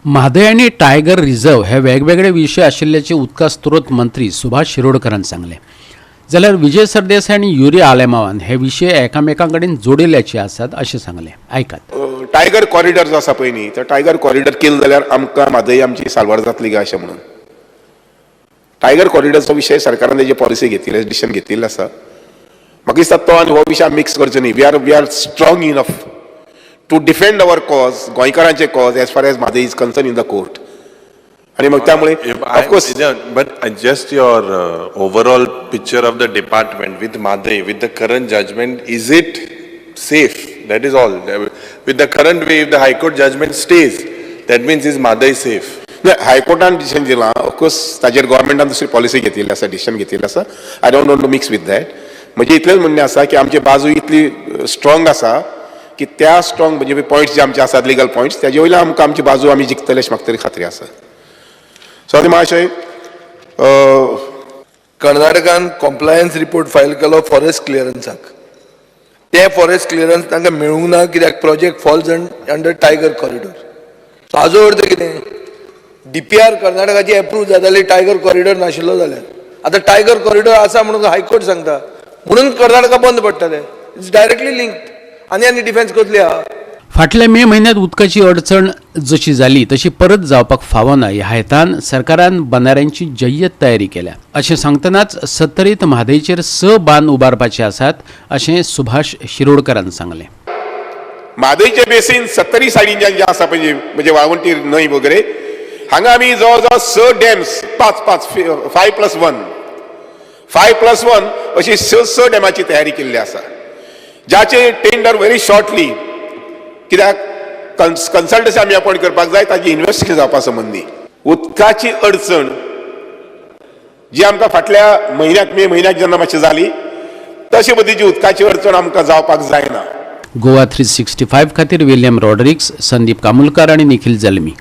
म्हादय आणि tiger reserve हे वेगवेगळे विषय आशिल्ल्याचे उदका स्त्रोत मंत्री सुभाष शिरोडकरान सांगले. जाल्यार विजय सरदेसाय आणि युरी आलेमावान हे विषय एकामेकांकडेन जोडिल्ल्याचे आसात अशें सांगले. आयकात. टायगर कॉरिडॉर जो आसा पळय न्ही, तो टायगर कॉरिडॉर केलो जाल्यार आमकां म्हादय आमची साल्वार जातली काय अशें म्हणून. टायगर कॉरिडॉरचो विशय सरकारान तेजी पॉलिसी घेतिल्ली, डिसिशन घेतिल्लें आसा. म्हाका दिसता तो आनी हो विशय मिक्स करचो न्ही. We are strong enough to defend our cause, गोंयकारांचे cause as far as Mhadei is concern in the court. आणि मग त्यामुळे of course but just your overall picture of the department with Madhai, with the current judgment, is it safe? That is all. With the current way, if the High Court judgment stays, that means is Madhai safe? हायकोर्टान decision दिलां. Of course ताजेर गव्हर्मेंटान दुसरी policy घेतिल्ली आसा, decision घेतिल्लें आसा. I don't want to mix with that. म्हणजे इतलेंच म्हणणें आसा की आमची बाजू इतली स्ट्रॉंग आसा की त्या स्ट्रॉंग म्हणजे पॉयंट्स जे आमचे आसात, लिगल पॉयंट्स, त्याचे वयल्यान आमकां आमची बाजू आमी जिखतले अशी म्हाका तरी खात्री आसा. सो आतां महाशय, कर्नाटकान कॉम्प्लायन्स रिपोर्ट फायल केलो फॉरेस्ट क्लियरन्साक. ते फॉरेस्ट क्लियरन्स तांकां मेळूंक ना, कित्याक project falls under tiger corridor. So हाजो अर्थ कितें? DPR कर्नाटकाची एप्रूव्ह जाताली, टायगर कॉरिडॉर नाशिल्लो जाल्यार. आतां टायगर कॉरिडॉर आसा म्हणून हायकोर्ट सांगता, म्हणून कर्नाटका बंद पडटले. It's directly linked. आनी डिफेन्स कसली आहा? फाटल्या मे म्हयन्यात उदकाची अडचण जशी जाली तशी परत जावपाक फावना ह्या हेतान सरकारान बांदाऱ्यांची जय्यत तयारी केल्या अशें सांगतनाच 70 म्हादयचेर 6 बांद उबारपाचे आसात अशें सुभाष शिरोडकरान सांगलें. म्हादयचे बेसीन 70 सायडींच्यान जे आसा पळय, म्हणजे वाळवंटी न्हंय वगैरे, हांगा आमी जवळ जवळ 6 डॅम्स, 5+1 अशी 6 डॅमाची तयारी केल्ली आसा, ज्याचे टेंडर व्हेरी शॉर्टली, कित्याक कन्सल्टन्सी आमी अपॉयंट करपाक जाय ताजी इन्व्हेस्टिगेशन जावपा संबंधी. उदकाची अडचण जी आमकां फाटल्या म्हयन्याक, मे म्हयन्याक जेन्ना मातशी जाली, तशे पद्दतीची उदकाची अडचण आमकां जावपाक जायना. गोवा 365 खातीर विलियम रॉड्रिक्स, संदीप कामुलकार आनी निखिल जल्मी.